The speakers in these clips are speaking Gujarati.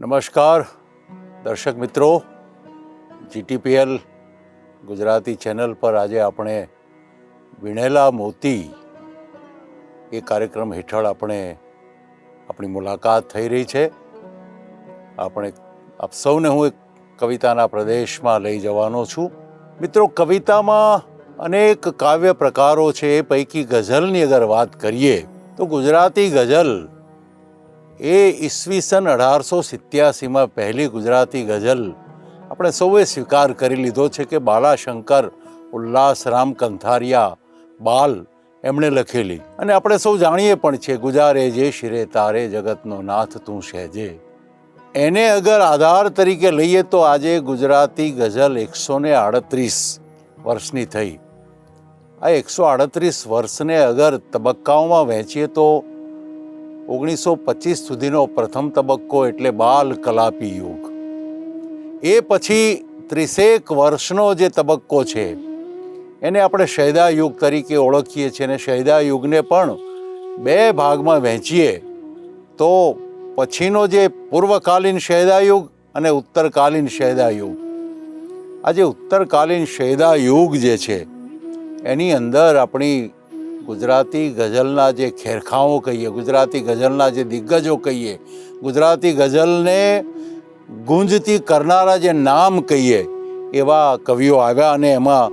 નમસ્કાર દર્શક મિત્રો, જીટીપીએલ ગુજરાતી ચેનલ પર આજે આપણે વીણેલા મોતી એ કાર્યક્રમ હેઠળ આપણી મુલાકાત થઈ રહી છે. આપણે આપ સૌને હું એક કવિતાના પ્રદેશમાં લઈ જવાનો છું. મિત્રો, કવિતામાં અનેક કાવ્ય પ્રકારો છે. એ પૈકી ગઝલની અગર વાત કરીએ તો ગુજરાતી ગઝલ એ ઈસવીસન 1887માં પહેલી ગુજરાતી ગઝલ આપણે સૌએ સ્વીકાર કરી લીધો છે કે બાલાશંકર ઉલ્લાસરામ કંથારિયા બાલ એમણે લખેલી, અને આપણે સૌ જાણીએ પણ છે, ગુજારે જે શિરે તારે જગતનો નાથ તું સહેજે. એને અગર આધાર તરીકે લઈએ તો આજે ગુજરાતી ગઝલ 138 વર્ષની થઈ. આ 138 વર્ષને અગર તબક્કાઓમાં વહેંચીએ તો 1925 સુધીનો પ્રથમ તબક્કો એટલે બાલ કલાપી યુગ. એ પછી 30 વર્ષનો જે તબક્કો છે એને આપણે શૈદા યુગ તરીકે ઓળખીએ છીએ. અને શૈદા યુગને પણ 2 ભાગમાં વહેંચીએ તો પછીનો જે પૂર્વકાલીન શૈદા યુગ અને ઉત્તરકાલીન શૈદા યુગ. આ જે ઉત્તરકાલીન શૈદા યુગ જે છે એની અંદર આપણી ગુજરાતી ગઝલના જે ખેરખાઓ કહીએ, ગુજરાતી ગઝલના જે દિગ્ગજો કહીએ, ગુજરાતી ગઝલને ગુંજતી કરનારા જે નામ કહીએ એવા કવિઓ આવ્યા. અને એમાં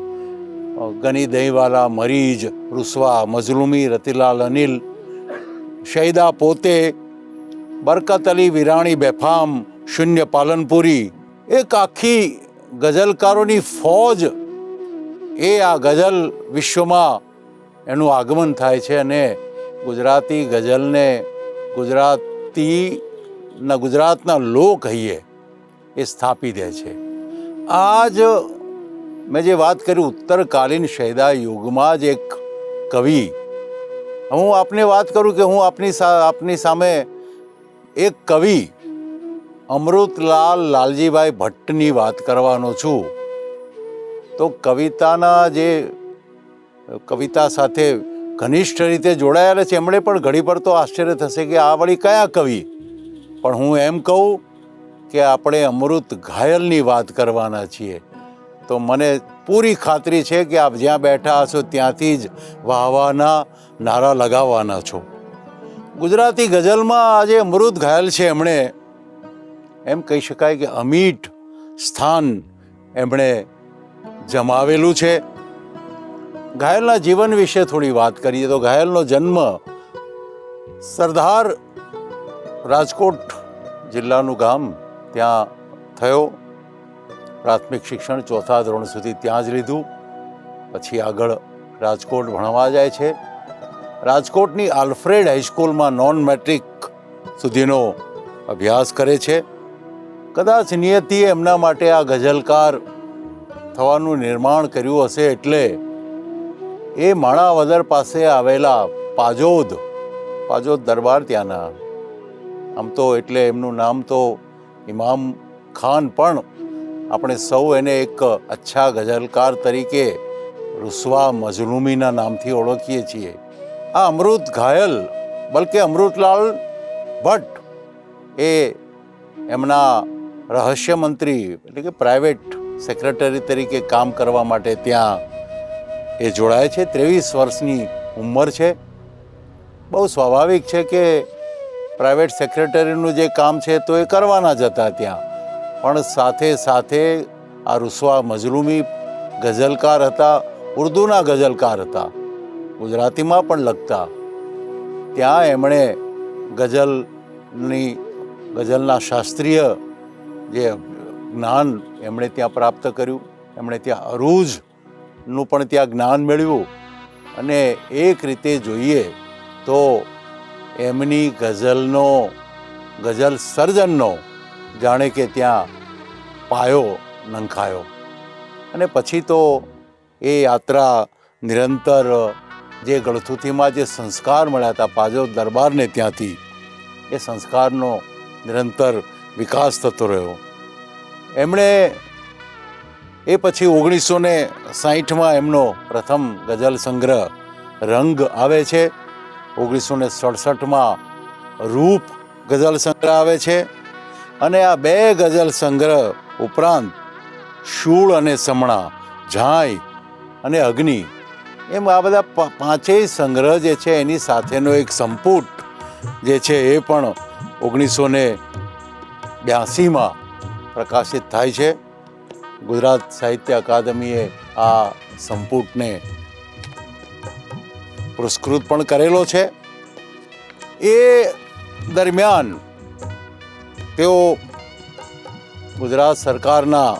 ગની દહીંવાલા, મરીજ, રૂસવા, મઝલુમી, રતિલાલ અનિલ, શૈદા પોતે, બરકત અલી વિરાણી બેફામ, શૂન્ય પાલનપુરી, એક આખી ગઝલકારોની ફોજ એ આ ગઝલ વિશ્વમાં એનું આગમન થાય છે અને ગુજરાતી ગઝલને ગુજરાતના લોક કહીએ એ સ્થાપી દે છે. આજ મેં જે વાત કરી ઉત્તરકાલીન શૈદા યુગમાં જ એક કવિ, હું આપને વાત કરું કે હું આપની સામે એક કવિ અમૃતલાલ લાલજીભાઈ ભટ્ટની વાત કરવાનો છું. તો કવિતા સાથે ઘનિષ્ઠ રીતે જોડાયેલા છે. એમણે પણ ઘડી પર તો આશ્ચર્ય થશે કે આ વળી કયા કવિ, પણ હું એમ કહું કે આપણે અમૃત ઘાયલની વાત કરવાના છીએ. તો મને પૂરી ખાતરી છે કે આપ જ્યાં બેઠા હશો ત્યાંથી જ વાહવાના નારા લગાવવાના છો. ગુજરાતી ગઝલમાં આજે અમૃત ઘાયલ છે. એમણે એમ કહી શકાય કે અમીટ સ્થાન એમણે જમાવેલું છે. ઘાયલના જીવન વિશે થોડી વાત કરીએ તો ઘાયલનો જન્મ સરદાર, રાજકોટ જિલ્લાનું ગામ, ત્યાં થયો. પ્રાથમિક શિક્ષણ 4થા ધોરણ સુધી ત્યાં જ લીધું. પછી આગળ રાજકોટ ભણવા જાય છે. રાજકોટની આલ્ફ્રેડ હાઈસ્કૂલમાં નોન મેટ્રિક સુધીનો અભ્યાસ કરે છે. કદાચ નિયતિએ એમના માટે આ ગઝલકાર થવાનું નિર્માણ કર્યું હશે એટલે એ માણાવદર પાસે આવેલા પાજોદ દરબાર ત્યાંના, આમ તો એટલે એમનું નામ તો ઇમામ ખાન, પણ આપણે સૌ એને એક અચ્છા ગઝલકાર તરીકે રૂસવા મઝલુમીના નામથી ઓળખીએ છીએ. આ અમૃત ઘાયલ, બલકે અમૃતલાલ ભટ્ટ, એ એમના રહસ્ય મંત્રી એટલે કે પ્રાઇવેટ સેક્રેટરી તરીકે કામ કરવા માટે ત્યાં એ જોડાય છે. 23 વર્ષની ઉંમર છે. બહુ સ્વાભાવિક છે કે પ્રાઇવેટ સેક્રેટરીનું જે કામ છે તો એ કરવાના જ હતા ત્યાં, પણ સાથે સાથે આ રૂસવા મઝલુમી ગઝલકાર હતા, ઉર્દૂના ગઝલકાર હતા, ગુજરાતીમાં પણ લખતા. ત્યાં એમણે ગઝલના શાસ્ત્રીય જે જ્ઞાન એમણે ત્યાં પ્રાપ્ત કર્યું. એમણે ત્યાં અરૂજનું પણ ત્યાં જ્ઞાન મેળવ્યું. અને એક રીતે જોઈએ તો એમની ગઝલ સર્જનનો જાણે કે ત્યાં પાયો નંખાયો. અને પછી તો એ યાત્રા નિરંતર જે ગળથુથીમાં જે સંસ્કાર મળ્યા હતા પાજોદ દરબારને ત્યાંથી, એ સંસ્કારનો નિરંતર વિકાસ થતો રહ્યો. એમણે એ પછી 1960માં એમનો પ્રથમ ગઝલ સંગ્રહ રંગ આવે છે. 1967માં રૂપ ગઝલ સંગ્રહ આવે છે. અને આ 2 ગઝલ સંગ્રહ ઉપરાંત શૂળ અને સમણા, ઝાંય અને અગ્નિ, એમ આ બધા 5 સંગ્રહ જે છે એની સાથેનો એક સંપુટ જે છે એ પણ 1982માં પ્રકાશિત થાય છે. ગુજરાત સાહિત્ય અકાદમીએ આ સંપુટને પુરસ્કૃત પણ કરેલો છે. એ દરમિયાન તેઓ ગુજરાત સરકારના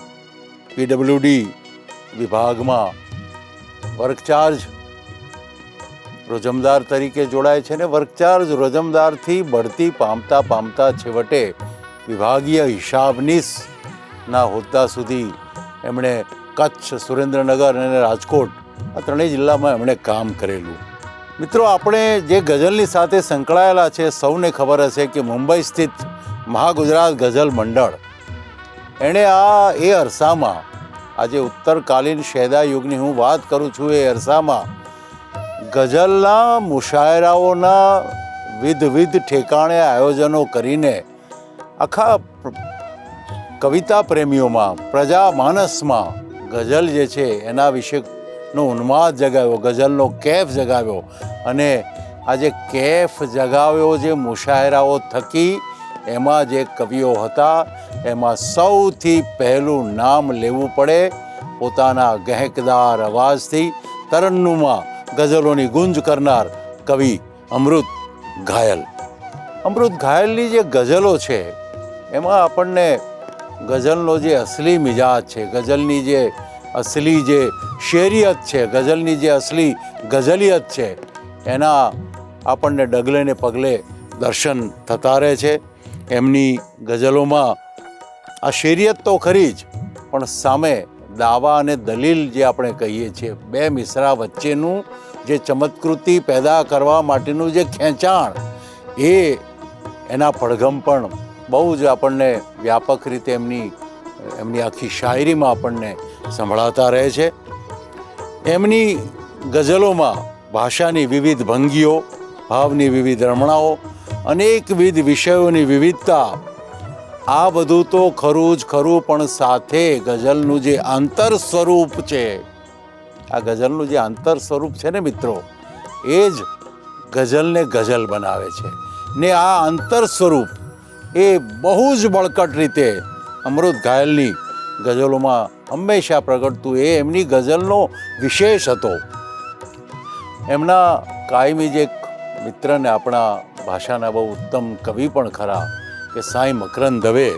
PWD વિભાગમાં વર્કચાર્જ રોજમદાર તરીકે જોડાય છે ને વર્કચાર્જ રોજમદારથી બઢતી પામતા પામતા છેવટે વિભાગીય હિસાબનીશના હોદ્દા સુધી એમણે કચ્છ, સુરેન્દ્રનગર અને રાજકોટ આ 3 જિલ્લામાં એમણે કામ કરેલું. મિત્રો, આપણે જે ગઝલની સાથે સંકળાયેલા છે સૌને ખબર હશે કે મુંબઈ સ્થિત મહાગુજરાત ગઝલ મંડળ એણે એ અરસામાં, આજે ઉત્તરકાલીન શેદા યુગની હું વાત કરું છું, એ અરસામાં ગઝલના મુશાયરાઓના વિવિધ ઠેકાણે આયોજનો કરીને આખા કવિતા પ્રેમીઓમાં, પ્રજામાનસમાં ગઝલ જે છે એના વિશેનો ઉન્માદ જગાવ્યો, ગઝલનો કેફ જગાવ્યો. અને આ જે કેફ જગાવ્યો જે મુશાયરાઓ થકી, એમાં જે કવિઓ હતા એમાં સૌથી પહેલું નામ લેવું પડે પોતાના ગહેકદાર અવાજથી તરન્નુમા ગઝલોની ગુંજ કરનાર કવિ અમૃત ઘાયલ. અમૃત ઘાયલની જે ગઝલો છે એમાં આપણને ગઝલનો જે અસલી મિજાજ છે, ગઝલની જે અસલી જે શેરિયત છે, ગઝલની જે અસલી ગઝલિયત છે, એના આપણને ડગલે ને પગલે દર્શન થતા રહે છે. એમની ગઝલોમાં આ શેરિયત તો ખરી જ, પણ સામે દાવા અને દલીલ જે આપણે કહીએ છીએ, 2 મિસરા વચ્ચેનું જે ચમત્કૃતિ પેદા કરવા માટેનું જે ખેંચાણ, એના પડઘમ પણ બહુ જ આપણને વ્યાપક રીતે એમની આખી શાયરીમાં આપણને સંભળાતા રહે છે. એમની ગઝલોમાં ભાષાની વિવિધ ભંગીઓ, ભાવની વિવિધ રમણાઓ, અનેકવિધ વિષયોની વિવિધતા, આ બધું તો ખરું જ ખરું, પણ સાથે ગઝલનું જે આંતર સ્વરૂપ છે, આ ગઝલનું જે આંતર સ્વરૂપ છે ને મિત્રો, એ જ ગઝલને ગઝલ બનાવે છે. ને આ આંતર સ્વરૂપ એ બહુ જ બળકટ રીતે અમૃત ઘાયલની ગઝલોમાં હંમેશા પ્રગટતું. એ એમની ગઝલનો વિશેષ હતો. એમના કાયમી જે મિત્રને, આપણા ભાષાના બહુ ઉત્તમ કવિ પણ ખરા કે સાંઈ મકરંદ દવે,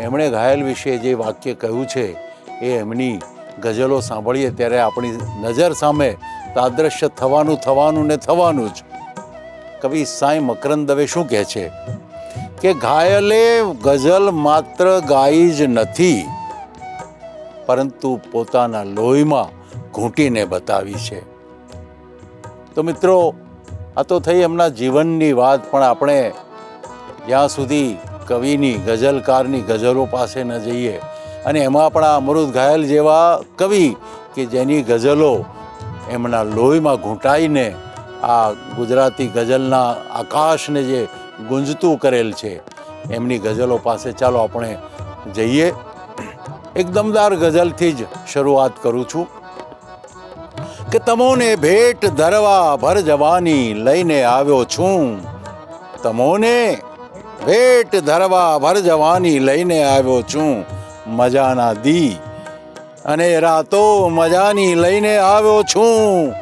એમણે ઘાયલ વિશે જે વાક્ય કહ્યું છે એ એમની ગઝલો સાંભળીએ ત્યારે આપણી નજર સામે તાદ્રશ્ય થવાનું ને થવાનું જ. કવિ સાંઈ મકરંદ દવે શું કહે છે કે ઘાયલે ગઝલ માત્ર ગાઈ જ નથી, પરંતુ પોતાના લોહીમાં ઘૂંટીને બતાવી છે. તો મિત્રો, આ તો થઈ એમના જીવનની વાત, પણ આપણે જ્યાં સુધી કવિની, ગઝલકારની ગઝલો પાસે ન જઈએ, અને એમાં પણ આ અમૃત ઘાયલ જેવા કવિ કે જેની ગઝલો એમના લોહીમાં ઘૂંટાઈને આ ગુજરાતી ગઝલના આકાશને જે ગુંજતું કરેલ છે, એમની ગઝલો પાસે ચાલો આપણે જઈએ. એક દમદાર ગઝલથી જ શરૂઆત કરું છું કે તમોને ભેટ ધરવા ભર જવાની લઈને આવ્યો છું, તમોને ભેટ ધરવા ભર જવાની લઈને આવ્યો છું, મજાના દી અને રાતો મજાની લઈને આવ્યો છું.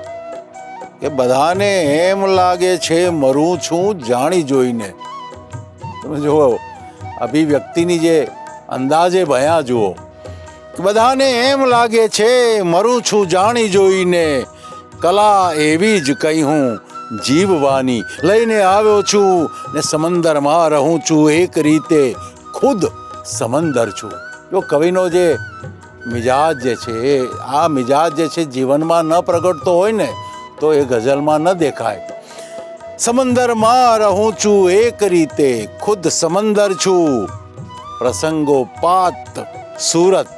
કે બધાને એમ લાગે છે મરું છું જાણી જોઈને. તમે જુઓ અભિવ્યક્તિની જે અંદાજે ભયા જુઓ, બધાને એમ લાગે છે મરું છું જાણી જોઈને, કલા એવી જ કઈ હું જીવવાની લઈને આવ્યો છું, ને સમંદરમાં રહું છું એક રીતે ખુદ સમંદર છું. જો કવિનો જે મિજાજ જે છે, આ મિજાજ જે છે જીવનમાં ન પ્રગટતો હોય ને તો એ ગઝલમાં ન દેખાય. સમંદરમાં રહું છું એક રીતે ખુદ સમંદર છું, પ્રસંગોપાત સુરત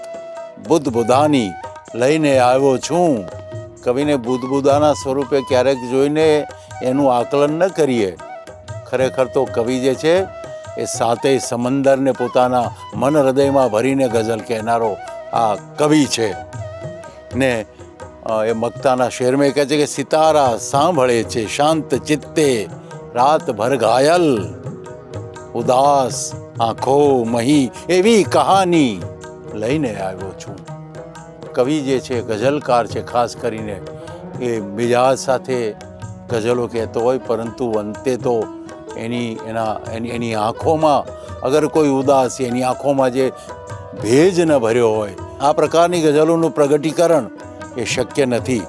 બુદબુદાની લઈને આવ્યો છું. કવિને બુદબુદાના સ્વરૂપે ક્યારેક જોઈને એનું આકલન ન કરીએ. ખરેખર તો કવિ જે છે એ સાતેય સમંદરને પોતાના મન હૃદયમાં ભરીને ગઝલ કહેનારો આ કવિ છે ને એ મક્તાના શેરમાં કહે છે કે સિતારા સાંભળે છે શાંત ચિત્તે રાતભર ઘાયલ, ઉદાસ આંખો મહી એવી કહાની લઈને આવ્યો છું. કવિ જે છે ગઝલકાર છે, ખાસ કરીને એ મિજાજ સાથે ગઝલો કહેતો હોય, પરંતુ અંતે તો એની આંખોમાં અગર કોઈ ઉદાસી, એની આંખોમાં જે ભેજ ન ભર્યો હોય, આ પ્રકારની ગઝલોનું પ્રગટીકરણ એ શક્ય નથી.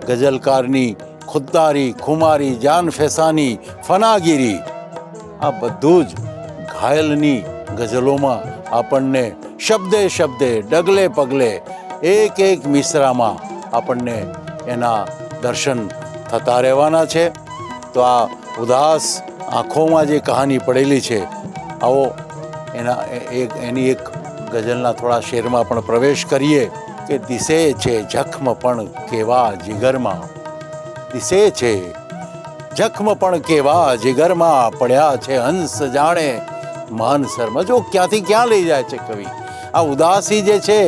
ગઝલકારની ખુદદારી, ખુમારી, જાન ફેસાની, ફનાગીરી, આ બધું જ ઘાયલની ગઝલોમાં આપણને શબ્દે શબ્દે, ડગલે પગલે, એક એક મિસરામાં આપણને એના દર્શન થતા રહેવાના છે. તો આ ઉદાસ આંખોમાં જે કહાની પડેલી છે, આવો એની એક ગઝલના થોડા શેરમાં પણ પ્રવેશ કરીએ કે દિશે છે જખ્મ પણ કેવા જીગરમાં, દિશે છે જખ્મ પણ કેવા જીગરમાં, પડ્યા છે હંસ જાણે માનસરમાં. જો ક્યાંથી ક્યાં લઈ જાય છે કવિ. આ ઉદાસી જે છે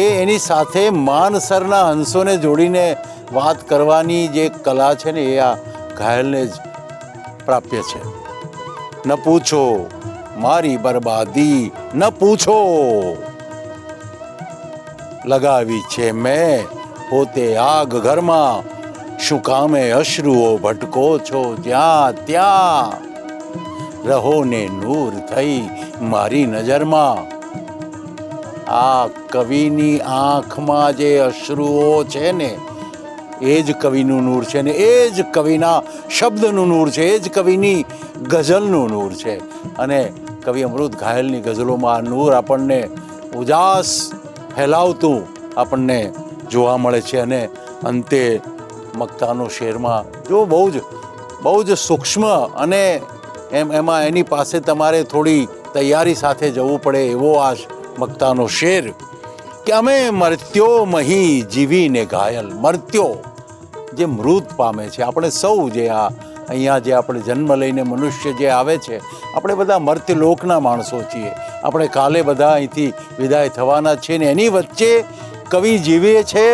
એ એની સાથે માનસરના હંસોને જોડીને વાત કરવાની જે કલા છે ને, એ આ ઘાયલને જ પ્રાપ્ય છે. ન પૂછો મારી બરબાદી, ન પૂછો, લગાવી છે મેં પોતે આગ ઘરમાં, શું કામે અશ્રુઓ ભટકો છો જ્યાં ત્યાં, રહો ને નૂર થઈ મારી નજરમાં. આ કવિની આંખમાં જે અશ્રુઓ છે ને, એ જ કવિનું નૂર છે ને એ જ કવિના શબ્દનું નૂર છે, એ જ કવિની ગઝલનું નૂર છે. અને કવિ અમૃત ઘાયલની ગઝલોમાં આ નૂર આપણને ઉજાસ ફેલાવતું આપણને જોવા મળે છે. અને અંતે મક્તાનો શેરમાં જો બહુ જ સૂક્ષ્મ, અને એમાં એની પાસે તમારે થોડી તૈયારી સાથે જવું પડે એવો આ મક્તાનો શેર કે અમે મર્ત્યો મહી જીવીને ઘાયલ. મર્ત્યો જે મૃત પામે છે, આપણે સૌ જે અહીંયા જે આપણે જન્મ લઈને મનુષ્ય જે આવે છે, આપણે બધા મર્ત્યલોકના માણસો છીએ. આપણે કાલે બધા અહીંથી વિદાય થવાના છીએ ને એની વચ્ચે કવિ જીવે છે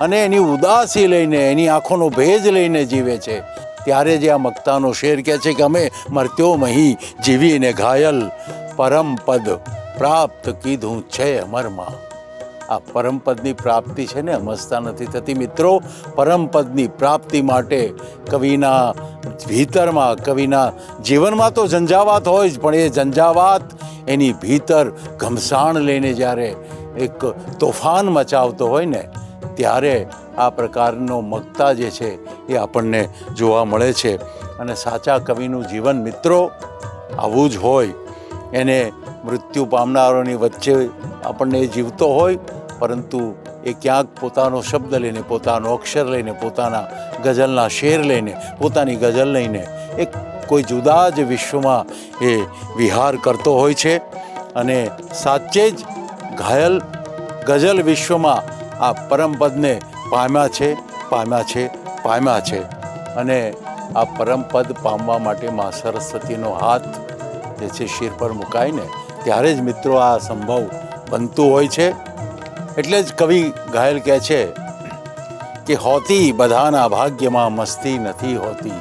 અને એની ઉદાસી લઈને, એની આંખોનો ભેજ લઈને જીવે છે. ત્યારે જે આ મક્તાનો શેર કહે છે કે અમે મર્ત્યો મહી જીવીને ઘાયલ, પરમપદ પ્રાપ્ત કીધું છે અમરમાં. આ પરમપદની પ્રાપ્તિ છે ને અમસ્તા નથી થતી મિત્રો. પરમપદની પ્રાપ્તિ માટે કવિના ભીતરમાં, કવિના જીવનમાં તો ઝંઝાવાત હોય જ, પણ એ ઝંઝાવાત એની ભીતર ઘમસાણ લઈને જ્યારે એક તોફાન મચાવતો હોય ને, ત્યારે આ પ્રકારનો મક્તા જે છે એ આપણને જોવા મળે છે. અને સાચા કવિનું જીવન મિત્રો આવું જ હોય. એને મૃત્યુ પામનારોની વચ્ચે આપણને જીવતો હોય, પરંતુ એ ક્યાંક પોતાનો શબ્દ લઈને, પોતાનો અક્ષર લઈને, પોતાના ગઝલના શેર લઈને, પોતાની ગઝલ લઈને એક કોઈ જુદા જ વિશ્વમાં એ વિહાર કરતો હોય છે. અને સાચે જ ઘાયલ ગઝલ વિશ્વમાં આ પરમપદને પામ્યા છે. અને આ પરમપદ પામવા માટે મા સરસ્વતીનો હાથ જે છે શિર પર મુકાઈને ત્યારે જ મિત્રો આ સંભવ બનતું હોય છે. એટલે જ કવિ ઘાયલ કહે છે કે હોતી બધાના ભાગ્યમાં મસ્તી નથી હોતી.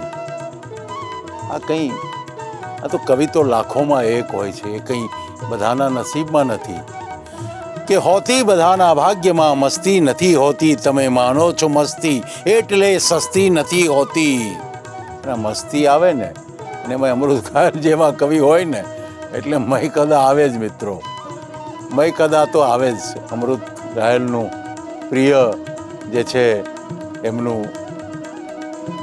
આ તો કવિ તો લાખોમાં એક હોય છે, એ કંઈ બધાના નસીબમાં નથી. કે હોતી બધાના ભાગ્યમાં મસ્તી નથી હોતી, તમે માનો છો મસ્તી એટલે સસ્તી નથી હોતી. અને મસ્તી આવે ને, અને એમાં અમૃત ઘાયલ જેવા કવિ હોય ને, એટલે મયકદા આવે જ મિત્રો. મયકદા તો આવે જ. અમૃત ઘાયલનું પ્રિય જે છે એમનું,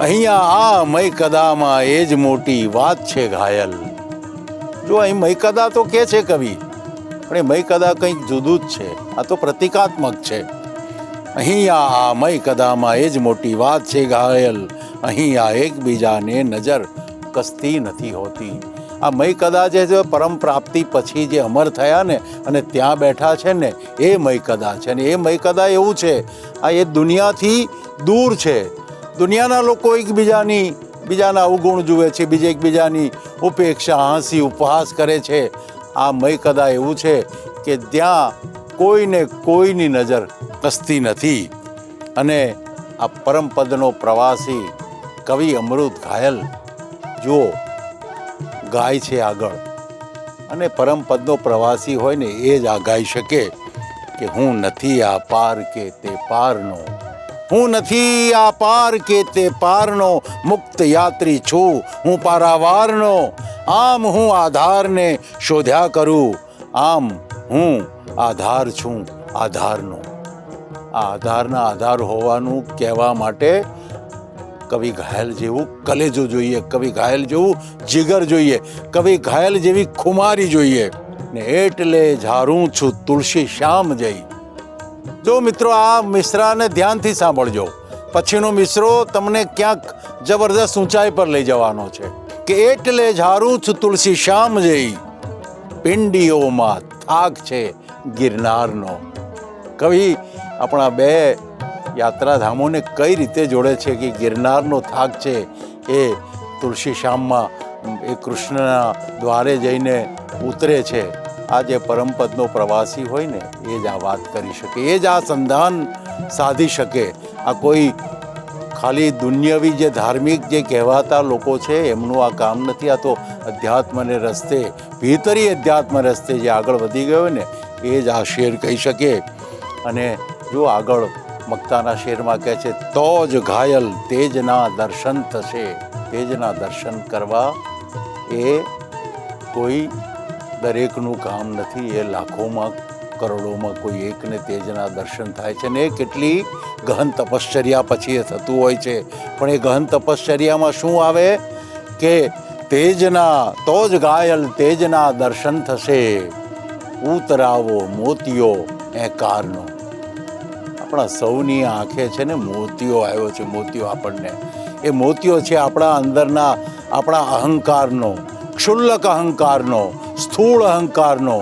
અહીંયા આ મયકદામાં એ જ મોટી વાત છે ઘાયલ. જો અહીં મયકદા તો કે છે કવિ, પણ એ મયકદા કંઈક જુદું જ છે. આ તો પ્રતિકાત્મક છે. અહીંયા આ મયકદામાં એ જ મોટી વાત છે ઘાયલ, અહીંયા એકબીજાને નજર કસતી નથી હોતી. આ મયકદા જે છે પરમ પ્રાપ્તિ પછી જે અમર થયા ને અને ત્યાં બેઠા છે ને, એ મયકદા છે. અને એ મયકદા એવું છે, આ એ દુનિયાથી દૂર છે. દુનિયાના લોકો એકબીજાની બીજાના અવગુણ જુએ છે, બીજે એકબીજાની ઉપેક્ષા, હાંસી, ઉપહાસ કરે છે. આ મય કદા એવું છે કે ત્યાં કોઈને કોઈની નજર કસતી નથી. અને આ પરમપદનો પ્રવાસી કવિ અમૃત ઘાયલ જુઓ ગાય છે આગળ, અને પરમપદનો પ્રવાસી હોય ને એ જ આ ગાઈ શકે કે હું નથી આ પાર કે તે પારનો, હું નથી આ પાર કે તે પારનો, મુક્ત યાત્રી છું હું પારાવારનો. આમ હું આધારને શોધ્યા કરું, આમ હું આધાર છું આધારનો. આ આધારના આધાર હોવાનું કહેવા માટે કવિ ઘાયલ જેવું કલેજો જોઈએ, કવિ ઘાયલ જેવું જીગર જોઈએ, કવિ ઘાયલ જેવી ખુમારી જોઈએ. ને એટલે ઝારું છું તુલસી શ્યામ જઈ. જો મિત્રો આ મિસરાને ધ્યાનથી સાંભળજો, પછીનો મિસરો તમને ક્યાંક જબરદસ્ત ઊંચાઈ પર લઈ જવાનો છે કે એટલે ઝારું છું તુલસી શ્યામ જઈ, પિંડીઓમાં થાક છે ગિરનારનો. કવિ આપણા બે યાત્રાધામોને કઈ રીતે જોડે છે કે ગિરનારનો થાક છે એ તુલસી શ્યામમાં એ કૃષ્ણના દ્વારે જઈને ઉતરે છે. આ જે પરમપદનો પ્રવાસી હોય ને એ જ આ વાત કરી શકે, એ જ આ સંધાન સાધી શકે. આ કોઈ ખાલી દુનિયાવી જે ધાર્મિક જે કહેવાતા લોકો છે એમનું આ કામ નથી. આ તો અધ્યાત્મને રસ્તે, ભીતરી અધ્યાત્મ રસ્તે જે આગળ વધી ગયો ને એ જ આ શેર કહી શકે. અને જો આગળ મક્તાના શેરમાં કહે છે તો જ ઘાયલ તેજના દર્શન થશે. તેજના દર્શન કરવા એ કોઈ દરેકનું કામ નથી, એ લાખોમાં કરોડોમાં કોઈ એકને તેજના દર્શન થાય છે. ને કેટલી ગહન તપશ્ચર્યા પછી એ થતું હોય છે. પણ એ ગહન તપશ્ચર્યામાં શું આવે કે તેજના તો જ ઘાયલ તેજના દર્શન થશે, ઉતરાવો મોતિયો એકારનો. આપણા સૌની આંખે છે ને મોતિયો આવ્યો છે, મોતિયો આપણને. એ મોતિયો છે આપણા અંદરના, આપણા અહંકારનો, ક્ષુલ્લક અહંકારનો, સ્થૂળ અહંકારનો,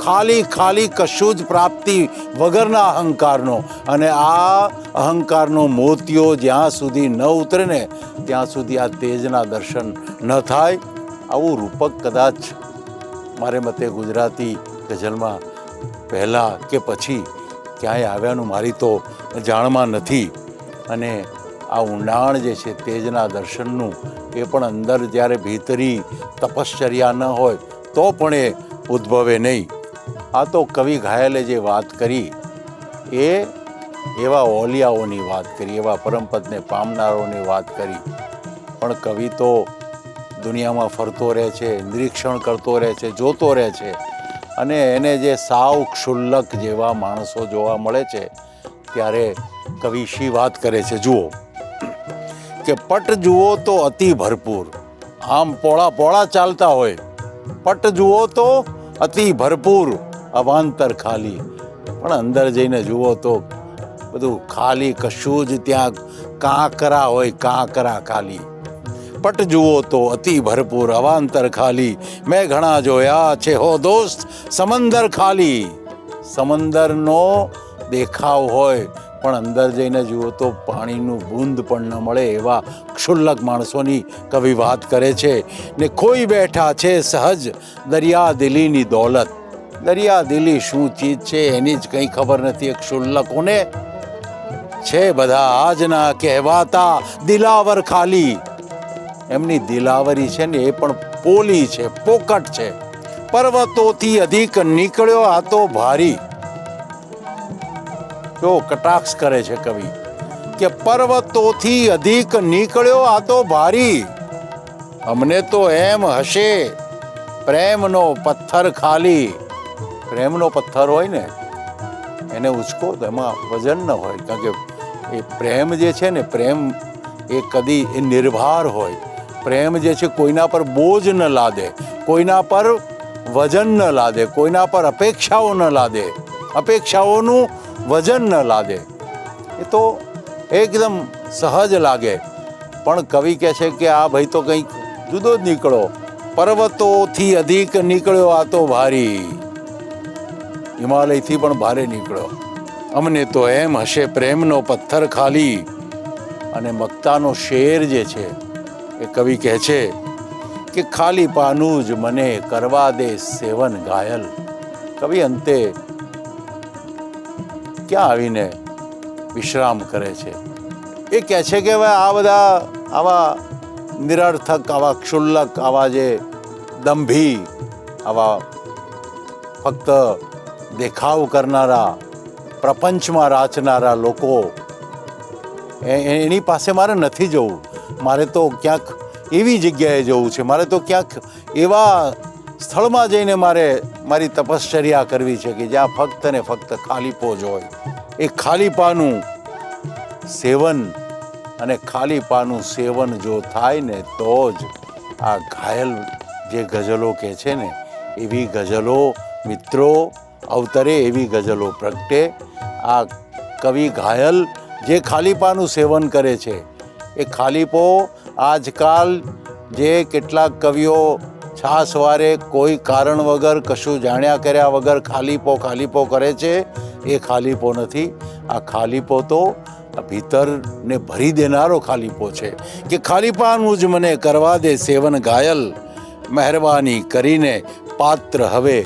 ખાલી ખાલી કશું જ પ્રાપ્તિ વગરના અહંકારનો. અને આ અહંકારનો મોતિયો જ્યાં સુધી ન ઉતરે ને ત્યાં સુધી આ તેજના દર્શન ન થાય. આવું રૂપક કદાચ મારે મતે ગુજરાતી ગઝલમાં પહેલાં કે પછી ક્યાંય આવ્યાનું મારી તો જાણમાં નથી. અને આ ઊંડાણ જે છે તેજના દર્શનનું એ પણ અંદર જ્યારે ભીતરી તપશ્ચર્યા ન હોય તો પણ એ ઉદ્ભવે નહીં. આ તો કવિ ઘાયલે જે વાત કરી એ એવા ઓલિયાઓની વાત કરી, એવા પરમપદને પામનારોની વાત કરી. પણ કવિ તો દુનિયામાં ફરતો રહે છે, નિરીક્ષણ કરતો રહે છે, જોતો રહે છે. અને એને જે સાવ ક્ષુલ્લક જેવા માણસો જોવા મળે છે ત્યારે કવિ શી વાત કરે છે જુઓ કે પટ જુઓ તો અતિ ભરપૂર. આમ પોળા પોળા ચાલતા હોય, પટ જુઓ તો અતિ ભરપૂર, અવાંતર ખાલી. પણ અંદર જઈને જુઓ તો બધું ખાલી, કશું જ ત્યાં કાંકરા હોય, કાંકરા ખાલી. પટ જુઓ તો અતિ ભરપૂર, અવાંતર ખાલી. મેં ઘણા જોયા છે હો દોસ્ત સમંદર ખાલી. સમંદરનો દેખાવ હોય પણ અંદર જઈને જુઓ તો પાણીનું બૂંદ પણ ન મળે એવા ક્ષુલ્લક માણસોની કવિ વાત કરે છે. ને ખોઈ બેઠા છે સહજ દરિયા દિલીની દોલત. દરિયા દિલી શું ચીજ છે એની જ કંઈ ખબર નથી. ક્ષુલ્લકોને છે બધા આજના કહેવાતા દિલાવર ખાલી. એમની દિલાવરી છે ને એ પણ પોલી છે, પોકટ છે. પર્વતોથી અધિક નીકળ્યો આ તો ભારી. જો કટાક્ષ કરે છે કવિ કે પર્વતોથી અધિક નીકળ્યો આ તો ભારી. અમને તો એમ હશે પ્રેમનો પથ્થર ખાલી. પ્રેમનો પથ્થર હોય ને એને ઉચકો તો એમાં વજન ન હોય, કારણ કે એ પ્રેમ જે છે ને, પ્રેમ એ કદી એ નિર્ભાર હોય. પ્રેમ જે છે કોઈના પર બોજ ન લાદે, કોઈના પર વજન ન લાદે, કોઈના પર અપેક્ષાઓ ન લાદે, અપેક્ષાઓનું વજન ન લાદે. એ તો એકદમ સહજ લાગે. પણ કવિ કહે છે કે આ ભાઈ તો કંઈક જુદો જ નીકળો. પર્વતોથી અધિક નીકળ્યો આ તો ભારી. હિમાલયથી પણ ભારે નીકળ્યો. અમને તો એમ હશે પ્રેમનો પથ્થર ખાલી. અને મક્તાનો શેર જે છે એ કવિ કહે છે કે ખાલી પાનું જ મને કરવા દે સેવન ઘાયલ. કવિ અંતે ક્યાં આવીને વિશ્રામ કરે છે. એ કહે છે કે હવે આ બધા આવા નિરર્થક, આવા ક્ષુલ્લક, આવા જે દંભી, આવા ફક્ત દેખાવ કરનારા, પ્રપંચમાં રાચનારા લોકો, એની પાસે મારે નથી જવું. મારે તો ક્યાંક એવી જગ્યાએ જવું છે, મારે તો ક્યાંક એવા સ્થળમાં જઈને મારે મારી તપશ્ચર્યા કરવી છે કે જ્યાં ફક્ત ને ફક્ત ખાલીપો જ હોય. એ ખાલીપાનું સેવન, અને ખાલીપાનું સેવન જો થાય ને તો જ આ ઘાયલ જે ગઝલો કહે છે ને, એવી ગઝલો મિત્રો અવતરે, એવી ગઝલો પ્રગટે. આ કવિ ઘાયલ જે ખાલીપાનું સેવન કરે છે, એ ખાલીપો આજકાલ જે કેટલાક કવિઓ છાસવારે કોઈ કારણ વગર, કશું જાણ્યા કર્યા વગર ખાલીપો કરે છે, એ ખાલીપો નથી. આ ખાલીપો તો ભીતરને ભરી દેનારો ખાલીપો છે કે ખાલીપાનું જ મને કરવા દે સેવન ઘાયલ, મહેરબાની કરીને પાત્ર હવે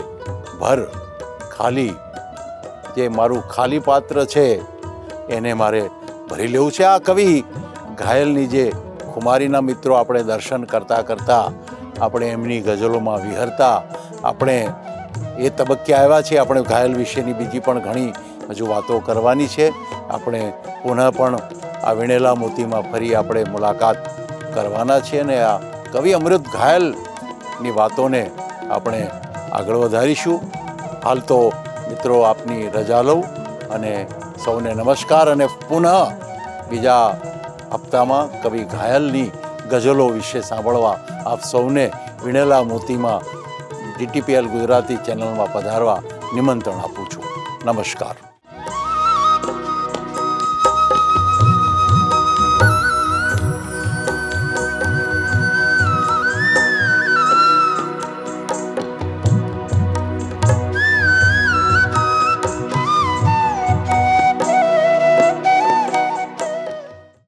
ભર ખાલી. જે મારું ખાલી પાત્ર છે એને મારે ભરી લેવું છે. આ કવિ ઘાયલની જે ખુમારીના મિત્રો આપણે દર્શન કરતાં આપણે એમની ગઝલોમાં વિહરતા આપણે એ તબક્કે આવ્યા છીએ. આપણે ઘાયલ વિશેની બીજી પણ ઘણી હજુ વાતો કરવાની છે. આપણે પુનઃ પણ આ વીણેલા મોતીમાં ફરી આપણે મુલાકાત કરવાના છીએ અને આ કવિ અમૃત ઘાયલની વાતોને આપણે આગળ વધારીશું. હાલ તો મિત્રો આપની રજા લઉં અને સૌને નમસ્કાર. અને પુનઃ બીજા હપ્તામાં કવિ ઘાયલની ગઝલો વિશે સાંભળવા આપ સૌને વીણેલા મોતીમાં DTPL ગુજરાતી ચેનલમાં પધારવા નિમંત્રણ આપું છું. નમસ્કાર.